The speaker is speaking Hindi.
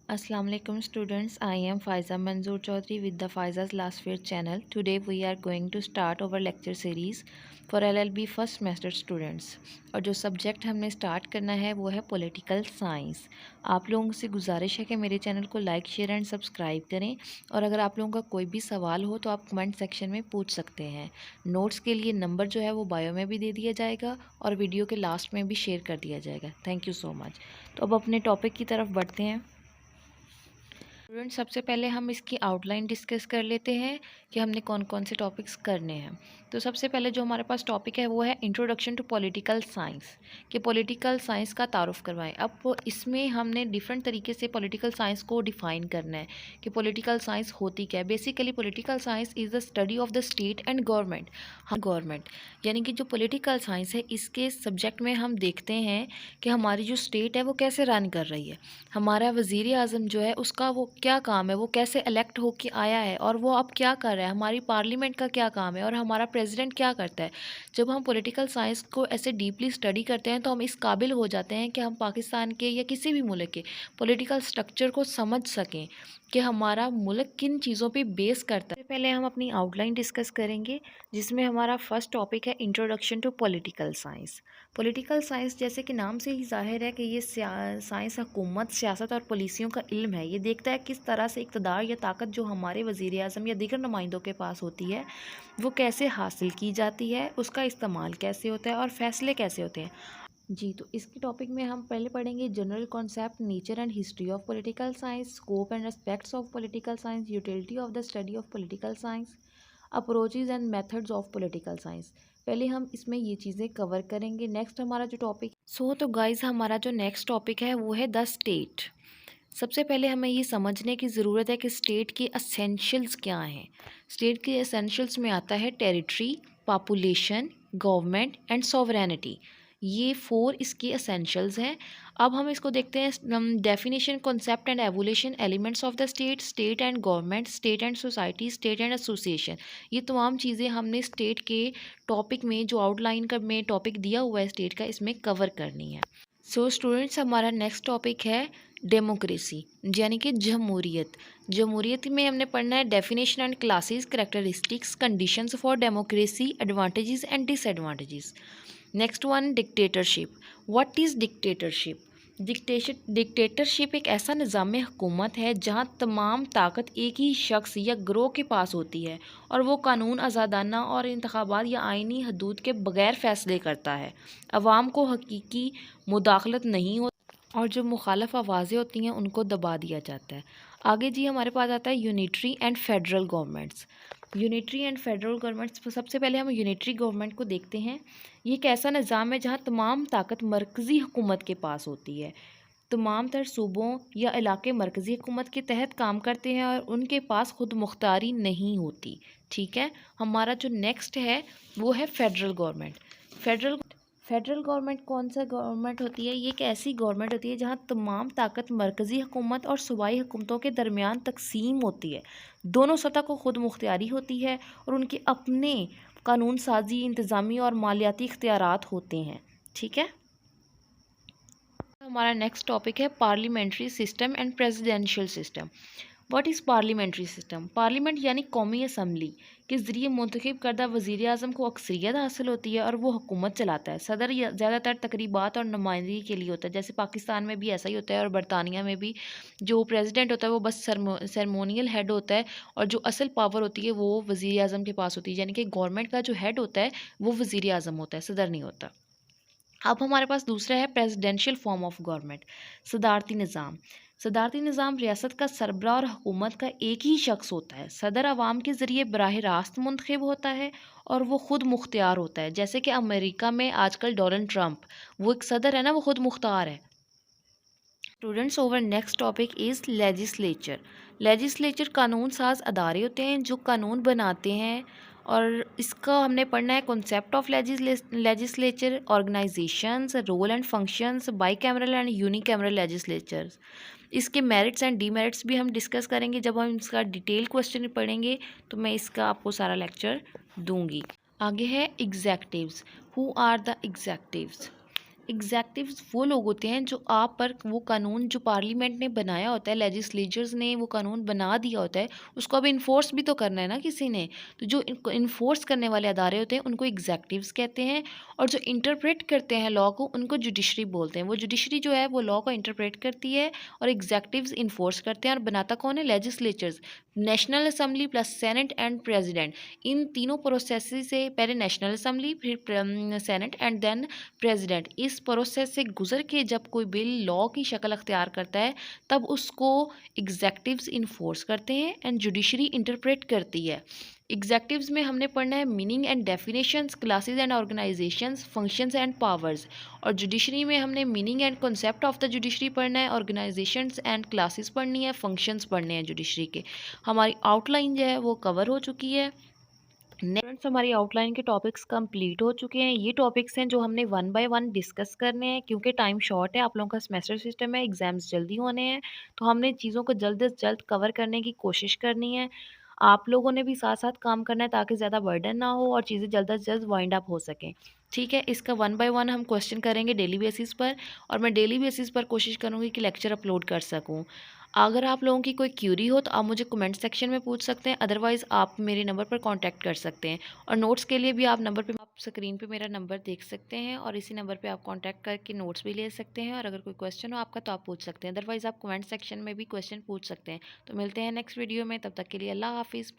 Assalamu alaikum students, I am Faiza Manzoor Chaudhary with the Faiza's Last Fear channel. Today we are going to start our lecture series for LLB first semester students. और जो सब्जेक्ट हमने स्टार्ट करना है वो है पॉलिटिकल साइंस। आप लोगों से गुजारिश है कि मेरे चैनल को लाइक शेयर एंड सब्सक्राइब करें, और अगर आप लोगों का कोई भी सवाल हो तो आप कमेंट सेक्शन में पूछ सकते हैं। नोट्स के लिए नंबर जो है वो बायो में भी दे दिया जाएगा और वीडियो के लास्ट में भी शेयर कर दिया जाएगा। Thank you so much. तो अब अपने टॉपिक की तरफ बढ़ते हैं। स्टूडेंट, सबसे पहले हम इसकी आउटलाइन डिस्कस कर लेते हैं कि हमने कौन कौन से टॉपिक्स करने हैं। तो सबसे पहले जो हमारे पास टॉपिक है वो है इंट्रोडक्शन टू पॉलिटिकल साइंस, कि पॉलिटिकल साइंस का तारुफ करवाएं। अब इसमें हमने डिफरेंट तरीके से पॉलिटिकल साइंस को डिफ़ाइन करना है कि पॉलिटिकल साइंस होती क्या है। Basically political science is the study of the state and government यानी कि जो पॉलिटिकल साइंस है इसके सब्जेक्ट में हम देखते हैं कि हमारी जो स्टेट है वो कैसे रन कर रही है, हमारा वज़ीर आज़म जो है उसका वो क्या काम है, वो कैसे इलेक्ट होके आया है और वो अब क्या कर रहा है, हमारी पार्लियामेंट का क्या काम है और हमारा प्रेसिडेंट क्या करता है। जब हम पॉलिटिकल साइंस को ऐसे डीपली स्टडी करते हैं तो हम इस काबिल हो जाते हैं कि हम पाकिस्तान के या किसी भी मुल्क के पॉलिटिकल स्ट्रक्चर को समझ सकें कि हमारा मुल्क किन चीज़ों पे बेस करता है। पहले हम अपनी आउटलाइन डिस्कस करेंगे, जिसमें हमारा फर्स्ट टॉपिक है introduction to political science. Political science जैसे कि नाम से ही जाहिर है कि ये साइंस हुकूमत, सियासत और पॉलिसियों का इल्म है। ये देखता है किस तरह से इक़्तिदार या ताकत जो हमारे वज़ीर आज़म या दीगर नुमाइंदों के पास होती है वो कैसे हासिल की जाती है, उसका इस्तेमाल कैसे होता है और फ़ैसले कैसे होते हैं। जी, तो इसके टॉपिक में हम पहले पढ़ेंगे general concept, nature and history of political science, scope and aspects of political science, utility of the study of political science, approaches and methods of political science. पहले हम इसमें ये चीज़ें कवर करेंगे। नेक्स्ट हमारा जो टॉपिक तो गाइज़ हमारा जो नेक्स्ट टॉपिक है वो है द स्टेट। सबसे पहले हमें ये समझने की ज़रूरत है कि स्टेट के एसेंशियल्स क्या हैं। स्टेट के एसेंशियल्स में आता है territory, population, government and sovereignty. ये 4 इसके एसेंशियल्स हैं। अब हम इसको देखते हैं definition, concept and evolution, elements of the state, state and government, state and society, state and association. ये तमाम चीज़ें हमने स्टेट के टॉपिक में जो आउटलाइन का में टॉपिक दिया हुआ है स्टेट का, इसमें कवर करनी है। सो स्टूडेंट्स, हमारा नेक्स्ट टॉपिक है डेमोक्रेसी यानी कि जमहूरियत। जमहूरियत में हमने पढ़ना है definition and classes, characteristics, conditions for democracy, advantages and disadvantages. Next one, dictatorship. What is dictatorship? Dictatorship एक ऐसा निज़ाम हुकूमत है जहाँ तमाम ताकत एक ही शख्स या ग्रोह के पास होती है और वो कानून आज़ादाना और इंतखाबात या आइनी हदूद के बगैर फ़ैसले करता है। अवाम को हकीकी मुदाखलत नहीं होती और जो मुखालफ आवाज़ें होती हैं उनको दबा दिया जाता है। आगे जी हमारे पास आता है unitary and federal governments. Unitary and federal governments, सबसे पहले हम यूनिटरी गवर्नमेंट को देखते हैं। ये एक ऐसा निज़ाम है जहाँ तमाम ताकत मरकज़ी हुकूमत के पास होती है। तमाम तर सूबों या इलाके मरकज़ी हुकूमत के तहत काम करते हैं और उनके पास खुद मुख्तारी नहीं होती। ठीक है, हमारा जो नेक्स्ट है वो है फेडरल गवर्नमेंट। फेडरल गवर्नमेंट कौन सा गवर्नमेंट होती है? ये एक ऐसी गवर्नमेंट होती है जहाँ तमाम ताकत मरकज़ी हुकूमत और सूबाई हुकूमतों के दरमियान तकसीम होती है। दोनों सतह को खुद मुख्तियारी होती है और उनके अपने कानून साजी, इंतज़ामी और मालियाती इख्तियारात होते हैं। ठीक है, हमारा नेक्स्ट टॉपिक है parliamentary system and presidential system. What is parliamentary system? Parliament यानी कौमी असम्बली के ज़रिए मुंतखब करदा वज़ीर आज़म को अक्सरियत हासिल होती है और वो हुकूमत चलाता है। सदर ज़्यादातर तकरीबात और नुमाइंदगी के लिए होता है, जैसे पाकिस्तान में भी ऐसा ही होता है और बरतानिया में भी जो प्रेसिडेंट होता है वो बस सेरेमोनियल हेड होता है और जो असल पावर होती है वो वज़ीर आज़म के पास होती है। यानी कि गवर्नमेंट का जो हेड होता है वो वज़ीर आज़म होता है, सदर नहीं होता। अब हमारे पास दूसरा है प्रेसिडेंशियल फॉर्म ऑफ गवर्नमेंट, सदारती निज़ाम। सदारती निज़ाम रियासत का सरबराह और हुकूमत का एक ही शख्स होता है। सदर आवाम के ज़रिए बराह रास्त मुंतखब होता है और वो ख़ुद मुख्तियार होता है। जैसे कि अमेरिका में आजकल डोनाल्ड ट्रंप, वो एक सदर है ना, वो ख़ुद मुख्तार है। Students, over next topic is legislature. Legislature कानून साज अदारे होते हैं जो कानून बनाते हैं और इसका हमने पढ़ना है concept of legislature, organisations, role and functions, bicameral and unicameral legislatures. इसके मेरिट्स एंड डीमेरिट्स भी हम डिस्कस करेंगे। जब हम इसका डिटेल क्वेश्चन पढ़ेंगे तो मैं इसका आपको सारा लेक्चर दूंगी। आगे है executives. Who are the executives? Executives वो लोग होते हैं जो आप पर वो कानून जो पार्लियामेंट ने बनाया होता है, लेजिस्लेचर्स ने वो कानून बना दिया होता है, उसको अब इन्फोर्स भी तो करना है ना किसी ने। तो जो इनको इन्फोर्स करने वाले अदारे होते हैं उनको एग्जेक्टिव्स कहते हैं, और जो इंटरप्रेट करते हैं लॉ को उनको जुडिशरी बोलते हैं। वो जुडिशरी जो है वो लॉ को इंटरप्रेट करती है और एग्जेक्टिव्स इन्फोर्स करते हैं, और बनाता कौन है? Legislatures. National assembly plus senate and president, इन तीनों प्रोसेस से पहले नेशनल असम्बली, फिर सेनेट एंड देन प्रेसिडेंट, इस प्रोसेस से गुजर के जब कोई बिल लॉ की शक्ल अख्तियार करता है तब उसको एग्जेक्टिव्स इन्फोर्स करते हैं एंड जुडिशरी इंटरप्रेट करती है। एग्जेक्टिव्स में हमने पढ़ना है meaning and definitions, classes and organisations, functions and powers. और जुडिशरी में हमने meaning and concept of the judiciary पढ़ना है, ऑर्गेनाइजेशंस एंड क्लासेस पढ़नी है, फंक्शंस पढ़ने हैं जुडिशरी के। हमारी आउटलाइन जो है वो कवर हो चुकी है। फ्रेंड्स, हमारी आउटलाइन के टॉपिक्स कंप्लीट हो चुके हैं। ये टॉपिक्स हैं जो हमने वन बाय वन डिस्कस करने हैं, क्योंकि टाइम शॉर्ट है, आप लोगों का सेमेस्टर सिस्टम है, एग्जाम्स जल्दी होने हैं, तो हमने चीज़ों को जल्द से जल्द कवर करने की कोशिश करनी है। आप लोगों ने भी साथ साथ काम करना है ताकि ज़्यादा बर्डन ना हो और चीज़ें जल्द से जल्द वाइंड अप हो सकें। ठीक है, इसका वन बाय वन हम क्वेश्चन करेंगे डेली बेसिस पर, और मैं डेली बेसिस पर कोशिश करूँगी कि लेक्चर अपलोड कर सकूँ। अगर आप लोगों की कोई क्यूरी हो तो आप मुझे कमेंट सेक्शन में पूछ सकते हैं, अदरवाइज़ आप मेरे नंबर पर कांटेक्ट कर सकते हैं। और नोट्स के लिए भी आप स्क्रीन पे मेरा नंबर देख सकते हैं, और इसी नंबर पे आप कांटेक्ट करके नोट्स भी ले सकते हैं, और अगर कोई क्वेश्चन हो आपका तो आप पूछ सकते हैं, अदरवाइज़ आप कमेंट सेक्शन में भी क्वेश्चन पूछ सकते हैं। तो मिलते हैं नेक्स्ट वीडियो में, तब तक के लिए अल्लाह हाफिज़।